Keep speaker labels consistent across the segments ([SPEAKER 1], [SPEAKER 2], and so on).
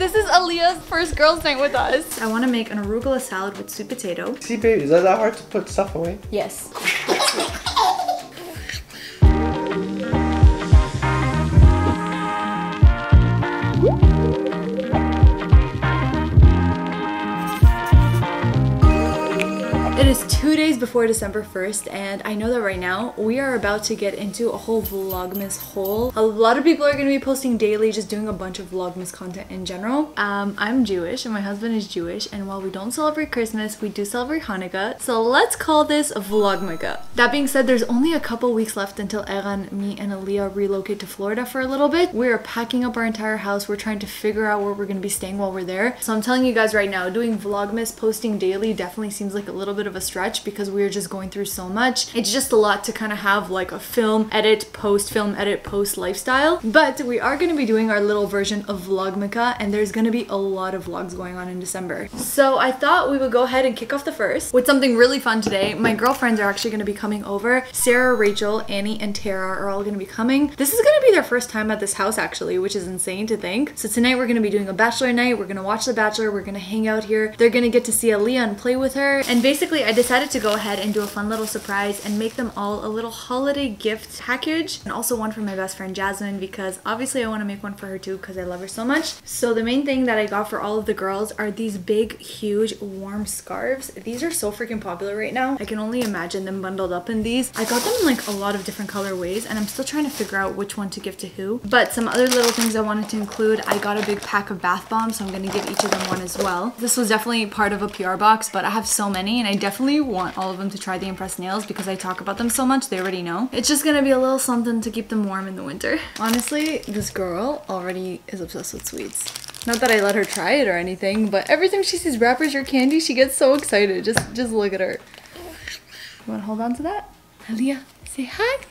[SPEAKER 1] This is Aaliyah's first girls' night with us. I want to make an arugula salad with sweet potato.
[SPEAKER 2] See, baby, is that hard to put stuff away?
[SPEAKER 1] Yes. It is 2 days before December 1st, and I know that right now we are about to get into a whole Vlogmas hole. A lot of people are going to be posting daily, just doing a bunch of Vlogmas content in general. I'm Jewish and my husband is Jewish, and while we don't celebrate Christmas, we do celebrate Hanukkah. So let's call this Vlog-MAKKAH. That being said, there's only a couple weeks left until Eran, me, and Aaliyah relocate to Florida for a little bit. We're packing up our entire house. We're trying to figure out where we're going to be staying while we're there. So I'm telling you guys right now, doing Vlogmas, posting daily definitely seems like a little bit of a stretch because we're just going through so much. It's just a lot to kind of have like a film edit post lifestyle, but we are going to be doing our little version of Vlog-MAKKAH, and there's going to be a lot of vlogs going on in December. So I thought we would go ahead and kick off the first with something really fun today. My girlfriends are actually going to be coming over. Sarah, Rachel, Annie, and Tara are all going to be coming. This is going to be their first time at this house actually, which is insane to think. So tonight we're going to be doing a Bachelor night. We're going to watch The Bachelor. We're going to hang out here. They're going to get to see Aaliyah and play with her. And basically I decided to go ahead and do a fun little surprise and make them all a little holiday gift package, and also one for my best friend Jasmine, because obviously I want to make one for her too because I love her so much. So the main thing that I got for all of the girls are these big huge warm scarves. These are so freaking popular right now. I can only imagine them bundled up in these. I got them in like a lot of different colorways and I'm still trying to figure out which one to give to who. But some other little things I wanted to include, I got a big pack of bath bombs, so I'm going to give each of them one as well. This was definitely part of a PR box, but I have so many and I definitely want all of them to try the Impress nails because I talk about them so much, they already know. It's just gonna be a little something to keep them warm in the winter. Honestly, this girl already is obsessed with sweets. Not that I let her try it or anything, but every time she sees wrappers or candy, she gets so excited. Just look at her. You wanna hold on to that? Aaliyah, say hi.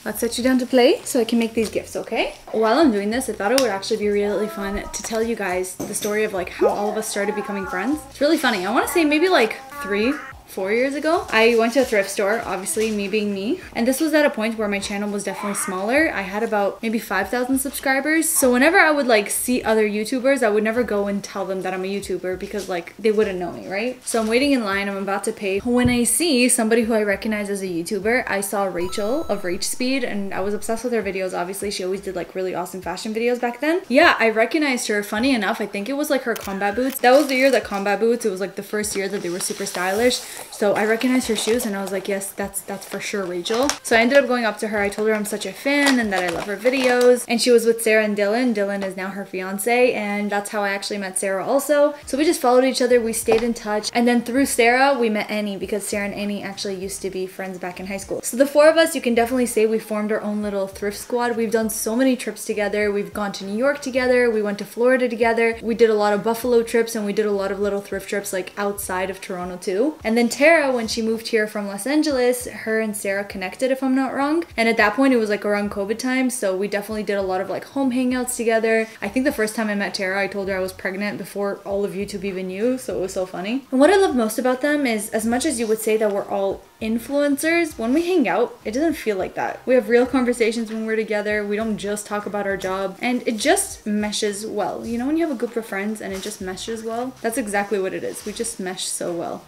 [SPEAKER 1] Let's set you down to play so I can make these gifts, okay? While I'm doing this, I thought it would actually be really fun to tell you guys the story of like how all of us started becoming friends. It's really funny. I want to say maybe like 3-4 years ago, I went to a thrift store, obviously me being me, and this was at a point where my channel was definitely smaller. I had about maybe 5,000 subscribers, so whenever I would like see other YouTubers, I would never go and tell them that I'm a YouTuber because like they wouldn't know me, right? So I'm waiting in line, I'm about to pay. When I see somebody who I recognize as a YouTuber, I saw Rachel of Rach Speed, and I was obsessed with her videos. Obviously she always did like really awesome fashion videos back then. Yeah, I recognized her. Funny enough, I think it was like her combat boots. That was the year that combat boots, it was like the first year that they were super stylish. So I recognized her shoes and I was like, yes, that's for sure Rachel. So I ended up going up to her. I told her I'm such a fan and that I love her videos. And she was with Sarah and Dylan. Dylan is now her fiance, and that's how I actually met Sarah also. So we just followed each other, we stayed in touch, and then through Sarah we met Annie because Sarah and Annie actually used to be friends back in high school. So the four of us, you can definitely say we formed our own little thrift squad. We've done so many trips together. We've gone to New York together, we went to Florida together, we did a lot of Buffalo trips, and we did a lot of little thrift trips like outside of Toronto too. And then Tara, when she moved here from Los Angeles, her and Sarah connected, if I'm not wrong. And at that point it was like around COVID time, so we definitely did a lot of like home hangouts together. I think the first time I met Tara, I told her I was pregnant before all of YouTube even knew, so it was so funny. And what I love most about them is, as much as you would say that we're all influencers, when we hang out, it doesn't feel like that. We have real conversations when we're together. We don't just talk about our job, and it just meshes well. You know when you have a group of friends and it just meshes well? That's exactly what it is. We just mesh so well.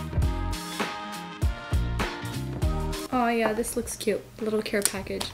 [SPEAKER 1] Oh yeah, this looks cute. A little care package.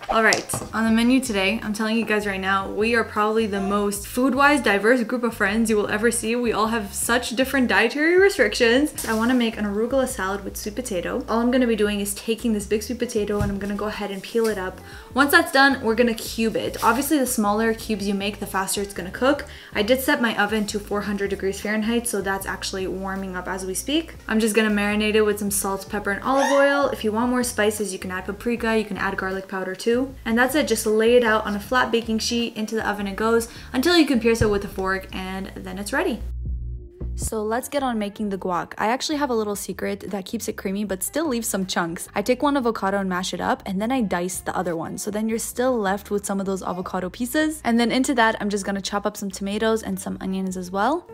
[SPEAKER 1] Alright, on the menu today, I'm telling you guys right now, we are probably the most food-wise diverse group of friends you will ever see. We all have such different dietary restrictions. I want to make an arugula salad with sweet potato. All I'm going to be doing is taking this big sweet potato and I'm going to go ahead and peel it up. Once that's done, we're going to cube it. Obviously, the smaller cubes you make, the faster it's going to cook. I did set my oven to 400 degrees Fahrenheit, so that's actually warming up as we speak. I'm just going to marinate it with some salt, pepper, and olive oil. If you want more spices, you can add paprika, you can add garlic powder too. And that's it. Just lay it out on a flat baking sheet. Into the oven it goes until you can pierce it with a fork, and then it's ready. So let's get on making the guac. I actually have a little secret that keeps it creamy but still leaves some chunks. I take one avocado and mash it up, and then I dice the other one. So then you're still left with some of those avocado pieces. And then into that, I'm just gonna chop up some tomatoes and some onions as well.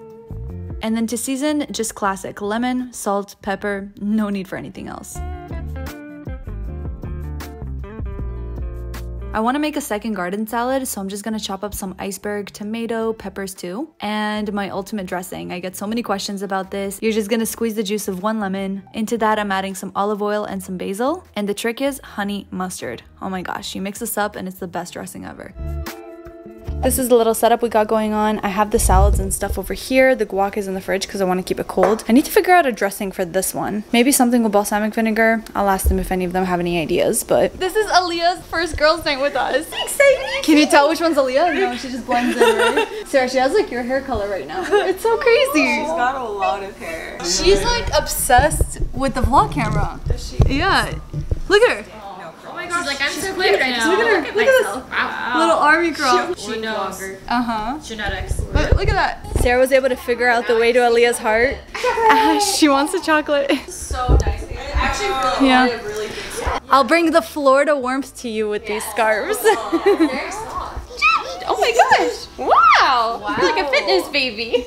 [SPEAKER 1] And then to season, just classic lemon, salt, pepper, no need for anything else. I want to make a second garden salad, so I'm just gonna chop up some iceberg, tomato, peppers too, and my ultimate dressing. I get so many questions about this. You're just gonna squeeze the juice of 1 lemon. Into that, I'm adding some olive oil and some basil, and the trick is honey mustard. Oh my gosh, you mix this up and it's the best dressing ever. This is the little setup we got going on. I have the salads and stuff over here. The guac is in the fridge because I want to keep it cold. I need to figure out a dressing for this one. Maybe something with balsamic vinegar. I'll ask them if any of them have any ideas, but... This is Aaliyah's first girls' night with us. Exciting! Can you tell which one's Aaliyah? No, she just blends in, right? Sarah, she has like your hair color right now. It's so crazy.
[SPEAKER 3] She's got a lot of hair.
[SPEAKER 1] She's like obsessed with the vlog camera.
[SPEAKER 3] Is she?
[SPEAKER 1] Yeah. Look at her.
[SPEAKER 4] Oh my gosh, she's like, I'm so cute right now.
[SPEAKER 1] Look at her. Look at this.
[SPEAKER 4] Wow.
[SPEAKER 1] Little army girl.
[SPEAKER 4] She knows. Genetics.
[SPEAKER 1] Look at that. Sarah was able to figure out the way to Aaliyah's heart. She wants the chocolate.
[SPEAKER 4] So nice. Actually, really,
[SPEAKER 1] Yeah.
[SPEAKER 4] really good stuff.
[SPEAKER 1] I'll bring the Florida warmth to you with these scarves.
[SPEAKER 4] Very soft.
[SPEAKER 3] Oh my gosh! Wow! You're like a fitness baby.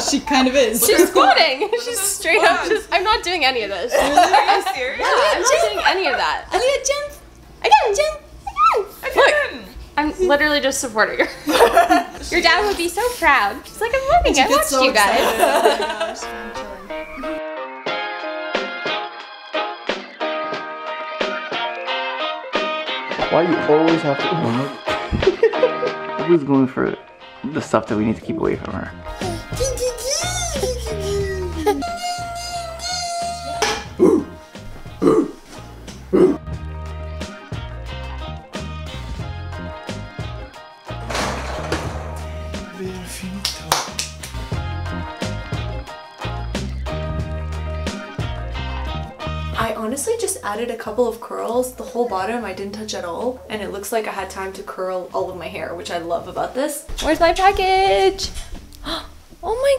[SPEAKER 1] She kind of is.
[SPEAKER 3] She's squatting. She's straight up just. I'm not doing any of this.
[SPEAKER 4] Are you serious?
[SPEAKER 3] Yeah, I'm not doing any of that.
[SPEAKER 1] Aaliyah, jump.
[SPEAKER 3] Again, Jim. Look, I'm literally just supporting her. Your dad would be so proud. She's like, I'm learning. I watched you guys.
[SPEAKER 2] Why you always have to? Who's going for the stuff that we need to keep away from her?
[SPEAKER 1] I honestly just added a couple of curls. The whole bottom I didn't touch at all, and it looks like I had time to curl all of my hair, which I love about this. Where's my package? Oh my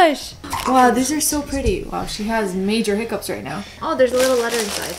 [SPEAKER 1] gosh! Wow, these are so pretty. Wow, she has major hiccups right now. Oh, there's a little letter inside.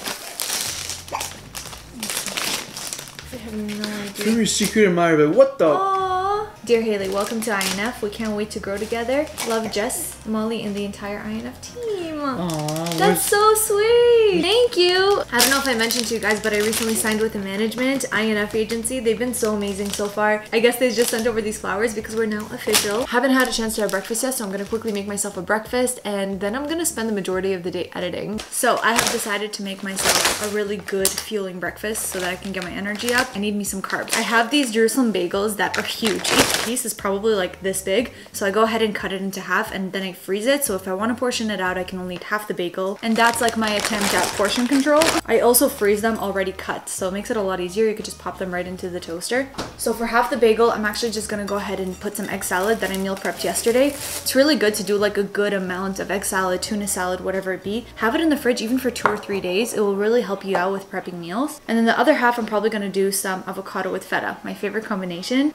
[SPEAKER 1] I have no idea.
[SPEAKER 2] You're your secret admirer, but what the?
[SPEAKER 1] Aww. Dear Haley, welcome to INF. We can't wait to grow together. Love, Jess, Molly, and the entire INF team.
[SPEAKER 2] Aww,
[SPEAKER 1] That's so sweet. Thank you. I don't know if I mentioned to you guys, but I recently signed with a management INF agency. They've been so amazing so far. I guess they just sent over these flowers because we're now official. Haven't had a chance to have breakfast yet, so I'm gonna quickly make myself a breakfast, and then I'm gonna spend the majority of the day editing. So I have decided to make myself a really good fueling breakfast so that I can get my energy up. I need me some carbs. I have these Jerusalem bagels that are huge. Each piece is probably like this big, so I go ahead and cut it into half, and then I freeze it, so if I want to portion it out, I can only eat half the bagel, and that's like my attempt at portion control. I also freeze them already cut, so it makes it a lot easier. You could just pop them right into the toaster. So for half the bagel, I'm actually just gonna go ahead and put some egg salad that I meal prepped yesterday. It's really good to do like a good amount of egg salad, tuna salad, whatever it be. Have it in the fridge even for 2 or 3 days. It will really help you out with prepping meals. And then the other half, I'm probably gonna do some avocado with feta, my favorite combination.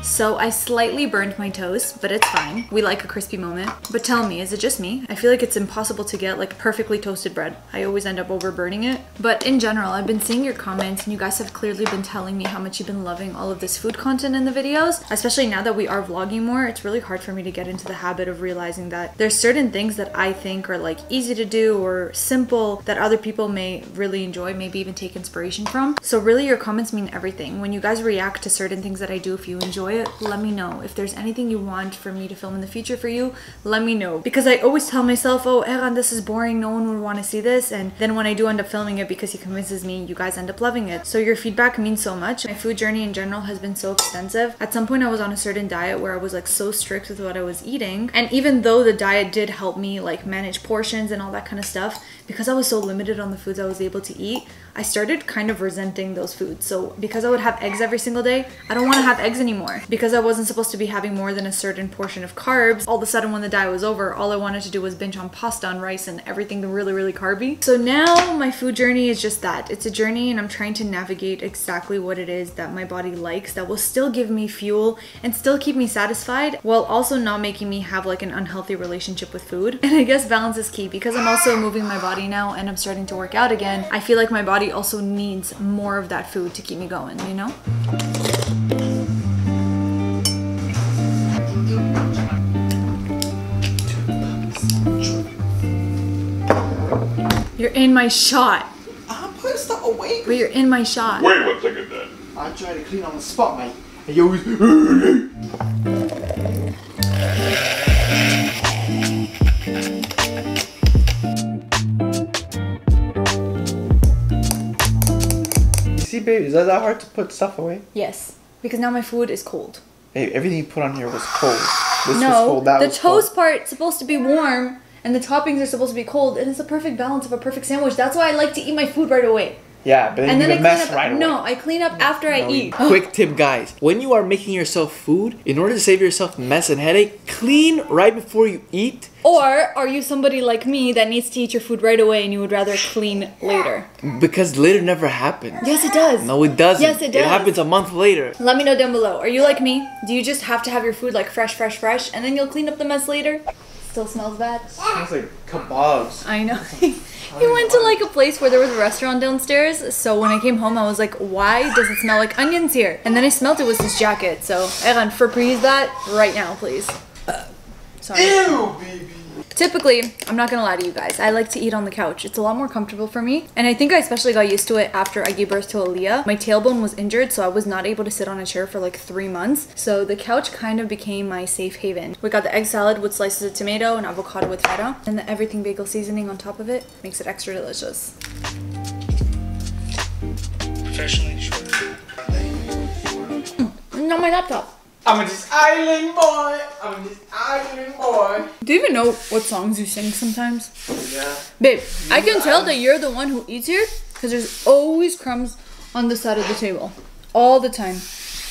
[SPEAKER 1] So I slightly burned my toast, but it's fine. We like a crispy moment. But tell me, is it just me? I feel like it's impossible to get like perfectly toasted bread. I always end up overburning it. But in general, I've been seeing your comments and you guys have clearly been telling me how much you've been loving all of this food content in the videos. Especially now that we are vlogging more, it's really hard for me to get into the habit of realizing that there's certain things that I think are like easy to do or simple that other people may really enjoy, maybe even take inspiration from. So really your comments mean everything. When you guys react to certain things that I do, if you enjoy it, let me know. If there's anything you want for me to film in the future for you, let me know. Because I always tell myself, oh, Eran, this is boring, no one would want to see this. And then when I do end up filming it because he convinces me, you guys end up loving it. So your feedback means so much. My food journey in general has been so extensive. At some point I was on a certain diet where I was like so strict with what I was eating. And even though the diet did help me like manage portions and all that kind of stuff, because I was so limited on the foods I was able to eat, I started kind of resenting those foods. So because I would have eggs every single day, I don't want to have eggs anymore. Because I wasn't supposed to be having more than a certain portion of carbs, all of a sudden when the diet was over, all I wanted to do was binge on pasta and rice and everything really, really carby. So now my food journey is just that. It's a journey and I'm trying to navigate exactly what it is that my body likes that will still give me fuel and still keep me satisfied while also not making me have like an unhealthy relationship with food. And I guess balance is key because I'm also moving my body now and I'm starting to work out again. I feel like my body also needs more of that food to keep me going, you know? You're in my shot.
[SPEAKER 2] I'm putting stuff away.
[SPEAKER 1] But you're in my shot.
[SPEAKER 5] Wait 1 second then.
[SPEAKER 2] I try to clean on the spot, mate. And you always. See, babe, is that hard to put stuff away?
[SPEAKER 1] Yes, because now my food is cold.
[SPEAKER 2] Hey, everything you put on here was cold. This was
[SPEAKER 1] No,
[SPEAKER 2] cold. That
[SPEAKER 1] the
[SPEAKER 2] was
[SPEAKER 1] toast
[SPEAKER 2] cold.
[SPEAKER 1] part's supposed to be warm, and the toppings are supposed to be cold, and it's a perfect balance of a perfect sandwich. That's why I like to eat my food right away.
[SPEAKER 2] Yeah, but then
[SPEAKER 1] And
[SPEAKER 2] you
[SPEAKER 1] then I
[SPEAKER 2] mess
[SPEAKER 1] clean up.
[SPEAKER 2] right away.
[SPEAKER 1] No, I clean up after I eat.
[SPEAKER 2] Quick tip, guys. When you are making yourself food, in order to save yourself mess and headache, clean right before you eat.
[SPEAKER 1] Or are you somebody like me that needs to eat your food right away and you would rather clean later?
[SPEAKER 2] Because later never happens.
[SPEAKER 1] Yes, it does.
[SPEAKER 2] No, it doesn't.
[SPEAKER 1] Yes, it does.
[SPEAKER 2] It happens a month later.
[SPEAKER 1] Let me know down below. Are you like me? Do you just have to have your food like fresh, and then you'll clean up the mess later? Still smells bad?
[SPEAKER 2] Smells like kebabs.
[SPEAKER 1] I know. He went to like a place where there was a restaurant downstairs, so when I came home I was like, why does it smell like onions here? And then I smelled it was his jacket, so Eran, freeze that right now, please. Sorry.
[SPEAKER 2] Ew, baby.
[SPEAKER 1] Typically, I'm not gonna lie to you guys, I like to eat on the couch. It's a lot more comfortable for me. And I think I especially got used to it after I gave birth to Aaliyah. My tailbone was injured, so I was not able to sit on a chair for like 3 months. So the couch kind of became my safe haven. We got the egg salad with slices of tomato and avocado with feta. And the everything bagel seasoning on top of it makes it extra delicious.
[SPEAKER 2] Professionally short.
[SPEAKER 1] Not my laptop.
[SPEAKER 2] I'm just island boy. I'm just island boy.
[SPEAKER 1] Do you even know what songs you sing sometimes?
[SPEAKER 2] Yeah.
[SPEAKER 1] Babe, I can tell that you're the one who eats here because there's always crumbs on the side of the table. All the time.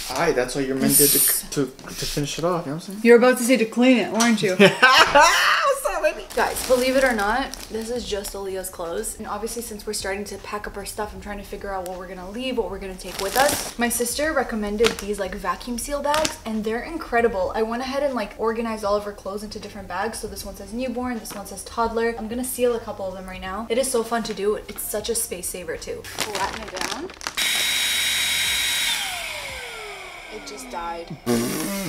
[SPEAKER 2] Aye, that's why you're meant to finish it off, you know what I'm saying?
[SPEAKER 1] You're about to say to clean it, weren't you?
[SPEAKER 2] What's up, baby?
[SPEAKER 1] Guys, believe it or not, this is just Aaliyah's clothes. And obviously since we're starting to pack up our stuff, I'm trying to figure out what we're gonna leave, what we're gonna take with us. My sister recommended these like vacuum seal bags and they're incredible. I went ahead and like organized all of her clothes into different bags. So this one says newborn, this one says toddler. I'm gonna seal a couple of them right now. It is so fun to do. It's such a space saver too. Flatten it down. It just died.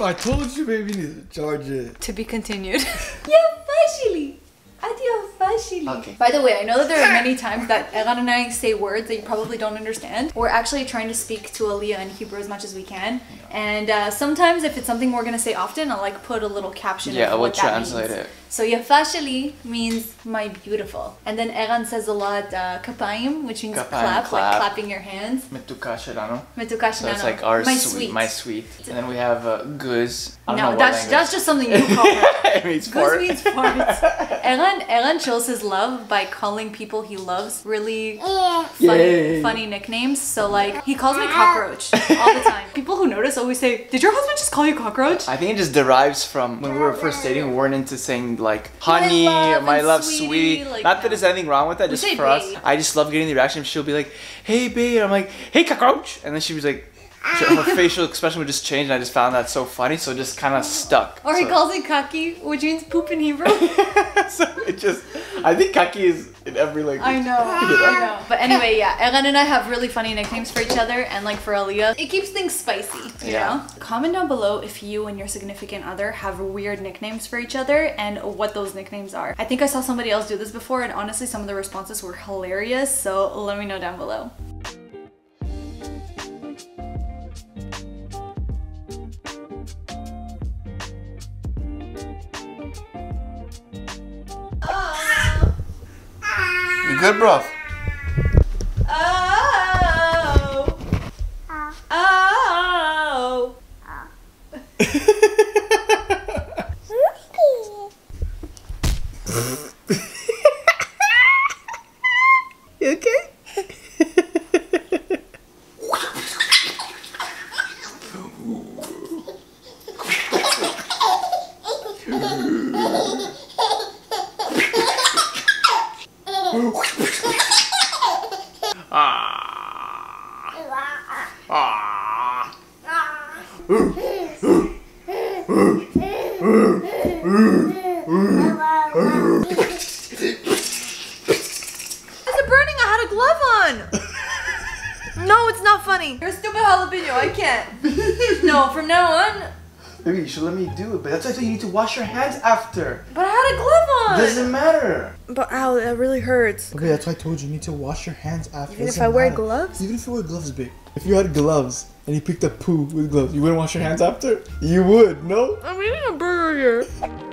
[SPEAKER 2] I told you, baby, you need to charge it.
[SPEAKER 1] To be continued. Yeah, partially. Adios, partially.
[SPEAKER 2] Okay.
[SPEAKER 1] By the way, I know that there are many times that Eran and I say words that you probably don't understand. We're actually trying to speak to Aaliyah in Hebrew as much as we can. And sometimes if it's something we're gonna say often, I'll like put a little caption.
[SPEAKER 2] Yeah,
[SPEAKER 1] of
[SPEAKER 2] we'll
[SPEAKER 1] what that
[SPEAKER 2] translate
[SPEAKER 1] means.
[SPEAKER 2] it.
[SPEAKER 1] So yafashali means my beautiful. And then Eran says a lot kapayim, which means
[SPEAKER 2] Kapayim,
[SPEAKER 1] clap, like
[SPEAKER 2] clap.
[SPEAKER 1] clapping your hands.
[SPEAKER 2] Metukashirano.
[SPEAKER 1] Metukashirano.
[SPEAKER 2] So it's like our
[SPEAKER 1] my
[SPEAKER 2] sweet, my sweet. And then we have guz. I don't know
[SPEAKER 1] No,
[SPEAKER 2] what
[SPEAKER 1] that's
[SPEAKER 2] language.
[SPEAKER 1] just something you call her.
[SPEAKER 2] It means
[SPEAKER 1] Goose
[SPEAKER 2] fart.
[SPEAKER 1] means farts. Eran shows his love by calling people he loves really funny nicknames. So like, he calls me cockroach all the time. People who notice always say, did your husband just call you cockroach?
[SPEAKER 2] I think it just derives from when we were first dating, we weren't into saying like honey,
[SPEAKER 1] love
[SPEAKER 2] my
[SPEAKER 1] and
[SPEAKER 2] love,
[SPEAKER 1] sweetie,
[SPEAKER 2] sweetie.
[SPEAKER 1] like,
[SPEAKER 2] Not that
[SPEAKER 1] no.
[SPEAKER 2] there's anything wrong with that,
[SPEAKER 1] We
[SPEAKER 2] just
[SPEAKER 1] say
[SPEAKER 2] for us.
[SPEAKER 1] babe.
[SPEAKER 2] I just love getting the reaction. She'll be like, hey babe, and I'm like, hey cockroach, and then she was like, her facial expression would just change, and I just found that so funny, so it just kind of stuck.
[SPEAKER 1] Or he
[SPEAKER 2] So-
[SPEAKER 1] calls me kaki, which means poop in Hebrew.
[SPEAKER 2] So it just, I think kaki is in every language.
[SPEAKER 1] I know. But anyway, yeah, Eran and I have really funny nicknames for each other, and like for Aaliyah, it keeps things spicy, you know? Comment down below if you and your significant other have weird nicknames for each other and what those nicknames are. I think I saw somebody else do this before, and honestly, some of the responses were hilarious, so let me know down below.
[SPEAKER 2] You good, bro?
[SPEAKER 1] Oh! Oh!
[SPEAKER 2] You okay?
[SPEAKER 1] No, it's not funny. You're a stupid jalapeno. I can't. No, from now on.
[SPEAKER 2] Maybe you should let me do it, but that's why you need to wash your hands after.
[SPEAKER 1] But I had got a glove on.
[SPEAKER 2] Doesn't matter.
[SPEAKER 1] But ow, that really hurts.
[SPEAKER 5] Okay, that's why I told you need to wash your hands after.
[SPEAKER 1] Even if I wear gloves?
[SPEAKER 5] Even if you wear gloves, babe. If you had gloves and you picked up poo with gloves, you wouldn't wash your hands after? You would, no?
[SPEAKER 1] I'm eating a burger here.